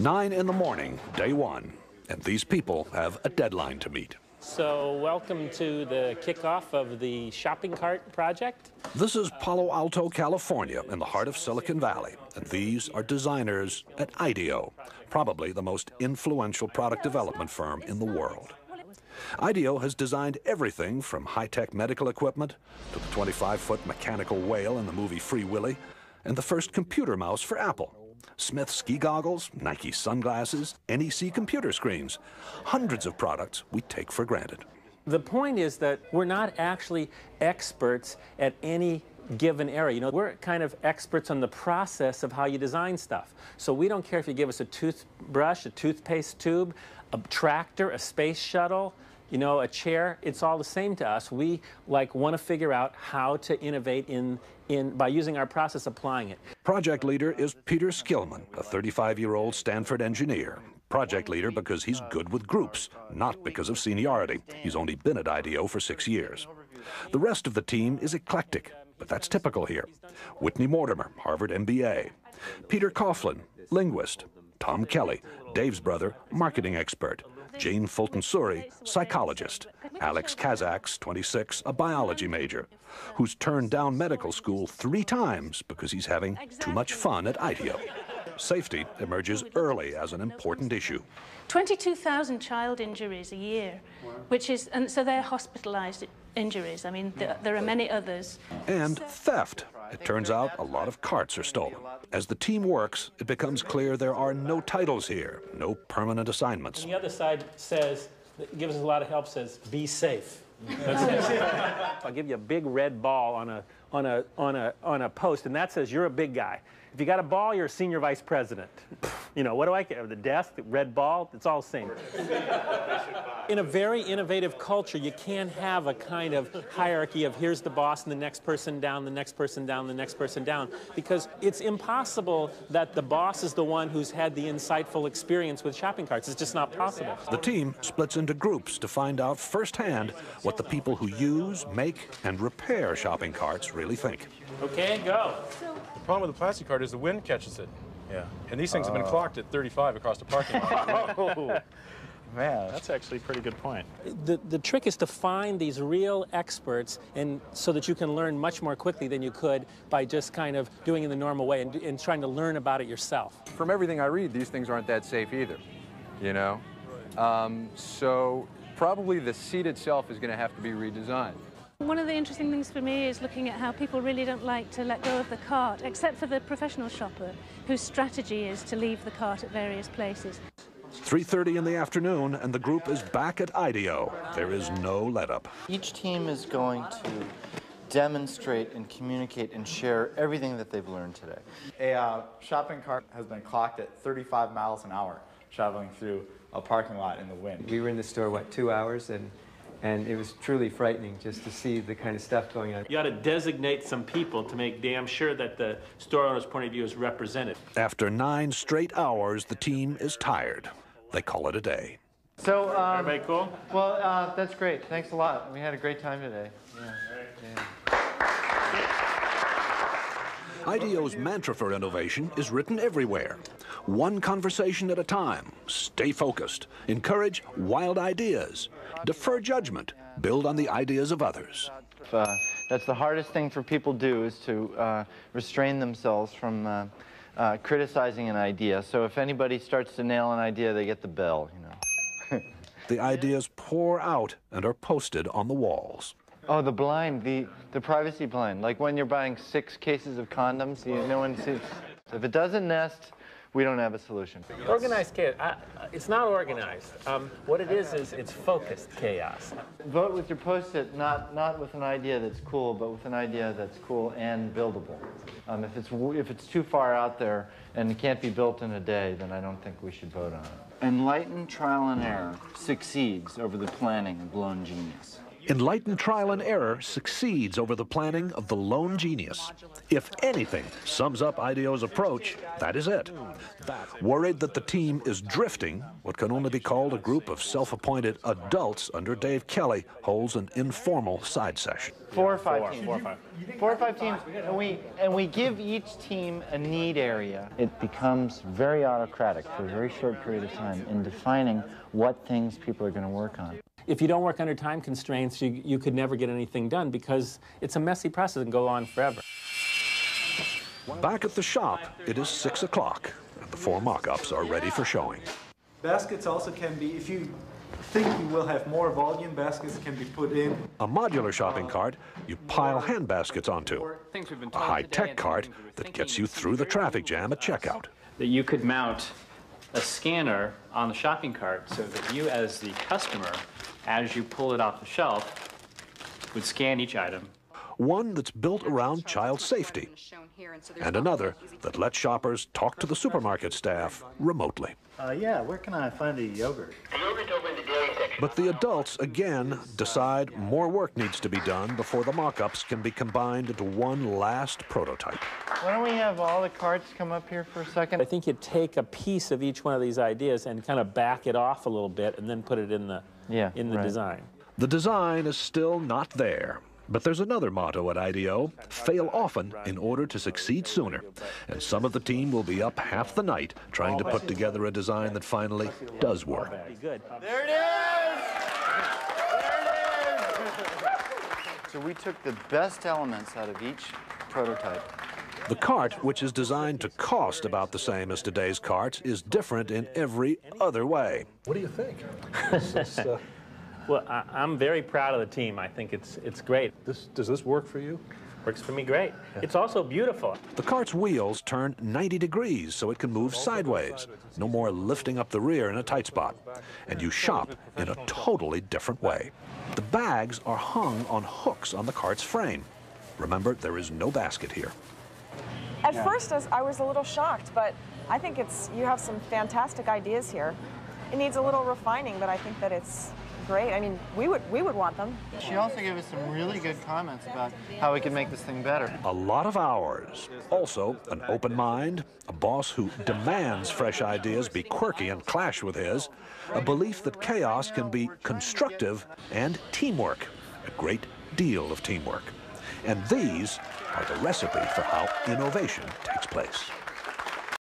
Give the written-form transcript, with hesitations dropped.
9 in the morning, day one, and these people have a deadline to meet. So welcome to the kickoff of the shopping cart project. This is Palo Alto, California, in the heart of Silicon Valley, and these are designers at IDEO, probably the most influential product development firm in the world. IDEO has designed everything from high-tech medical equipment to the 25-foot mechanical whale in the movie Free Willy and the first computer mouse for Apple. Smith ski goggles, Nike sunglasses, NEC computer screens. Hundreds of products we take for granted. The point is that we're not actually experts at any given area. You know, we're kind of experts on the process of how you design stuff. So we don't care if you give us a toothbrush, a toothpaste tube, a tractor, a space shuttle, you know, a chair. It's all the same to us. We want to figure out how to innovate by using our process, applying it. Project leader is Peter Skillman, a 35-year-old Stanford engineer. Project leader because he's good with groups, not because of seniority. He's only been at IDEO for 6 years. The rest of the team is eclectic, but that's typical here. Whitney Mortimer, Harvard MBA. Peter Coughlin, linguist. Tom Kelly, Dave's brother, marketing expert. Jane Fulton-Suri, psychologist. Alex Kazaks, 26, a biology major, who's turned down medical school 3 times because he's having too much fun at IDEO. Safety emerges early as an important issue. 22,000 child injuries a year, and so they're hospitalized injuries. I mean, there are many others. And theft. It turns out a lot of carts are stolen. As the team works, it becomes clear there are no titles here, no permanent assignments. And the other side says, gives us a lot of help, says, be safe. I'll give you a big red ball on a post, and that says you're a big guy. If you got a ball, you're a senior vice president. You know, what do I care? The desk, the red ball, it's all the same. In a very innovative culture, you can't have a kind of hierarchy of here's the boss and the next person down, the next person down, the next person down, because it's impossible that the boss is the one who's had the insightful experience with shopping carts. It's just not possible. The team splits into groups to find out firsthand what the people who use, make, and repair shopping carts really think. Okay, go. The problem with the plastic cart is the wind catches it. Yeah. And these things have been clocked at 35 across the parking lot. Oh, man, that's actually a pretty good point. The trick is to find these real experts, and so that you can learn much more quickly than you could by just kind of doing it the normal way and trying to learn about it yourself. From everything I read, these things aren't that safe either, you know? So probably the seat itself is going to have to be redesigned. One of the interesting things for me is looking at how people really don't like to let go of the cart, except for the professional shopper, whose strategy is to leave the cart at various places. 3:30 in the afternoon, and the group is back at IDEO. There is no let-up. Each team is going to demonstrate and communicate and share everything that they've learned today. A shopping cart has been clocked at 35 miles an hour, traveling through a parking lot in the wind. We were in the store, what, 2 hours, and it was truly frightening just to see the kind of stuff going on. You ought to designate some people to make damn sure that the store owner's point of view is represented. After 9 straight hours, the team is tired. They call it a day. So, everybody cool? Well, that's great. Thanks a lot. We had a great time today. Yeah. IDEO's mantra for innovation is written everywhere. One conversation at a time. Stay focused. Encourage wild ideas. Defer judgment. Build on the ideas of others. That's the hardest thing for people to do, is to restrain themselves from criticizing an idea. So if anybody starts to nail an idea, they get the bell, you know. The ideas pour out and are posted on the walls. Oh, the blind, the privacy blind. Like when you're buying 6 cases of condoms, no one sees. If it doesn't nest, we don't have a solution. Organized chaos. It's not organized. What it is it's focused chaos. Vote with your Post-it, not with an idea that's cool, but with an idea that's cool and buildable. If it's too far out there and it can't be built in a day, then I don't think we should vote on it. Enlightened trial and error succeeds over the planning of lone genius. Enlightened trial and error succeeds over the planning of the lone genius. If anything sums up IDEO's approach, that is it. Worried that the team is drifting, what can only be called a group of self-appointed adults under Dave Kelly holds an informal side session. 4 or 5 teams. 4 or 5 teams, and we give each team a need area. It becomes very autocratic for a very short period of time in defining what things people are going to work on. If you don't work under time constraints, you could never get anything done because it's a messy process and go on forever. Back at the shop, it is 6 o'clock, and the 4 mock-ups are ready for showing. Baskets also can be, if you think you will have more volume, baskets can be put in. A modular shopping cart you pile hand baskets onto. A high-tech cart that gets you through the traffic jam at checkout. That you could mount a scanner on the shopping cart so that you, as the customer, as you pull it off the shelf, would scan each item. One that's built around child safety, and another that lets shoppers talk to the supermarket staff remotely. Yeah, where can I find the yogurt? The yogurt's over in the dairy section. But the adults, again, decide more work needs to be done before the mock-ups can be combined into one last prototype. Why don't we have all the carts come up here for a second? I think you take a piece of each one of these ideas and kind of back it off a little bit and then put it in the, design. The design is still not there. But there's another motto at IDEO: fail often in order to succeed sooner. And some of the team will be up half the night trying to put together a design that finally does work. There it is! There it is! So we took the best elements out of each prototype. The cart, which is designed to cost about the same as today's carts, is different in every other way. What do you think? Well, I'm very proud of the team. I think it's great. Does this work for you? Works for me great. It's also beautiful. The cart's wheels turn 90 degrees so it can move sideways. No more lifting up the rear in a tight spot. And you shop in a totally different way. The bags are hung on hooks on the cart's frame. Remember, there is no basket here. At first, I was a little shocked, but I think you have some fantastic ideas here. It needs a little refining, but I think that it's great. I mean, we would want them. She also gave us some really good comments about how we can make this thing better. A lot of hours. Also, an open mind, a boss who demands fresh ideas be quirky and clash with his, a belief that chaos can be constructive, and teamwork, a great deal of teamwork. And these are the recipe for how innovation takes place.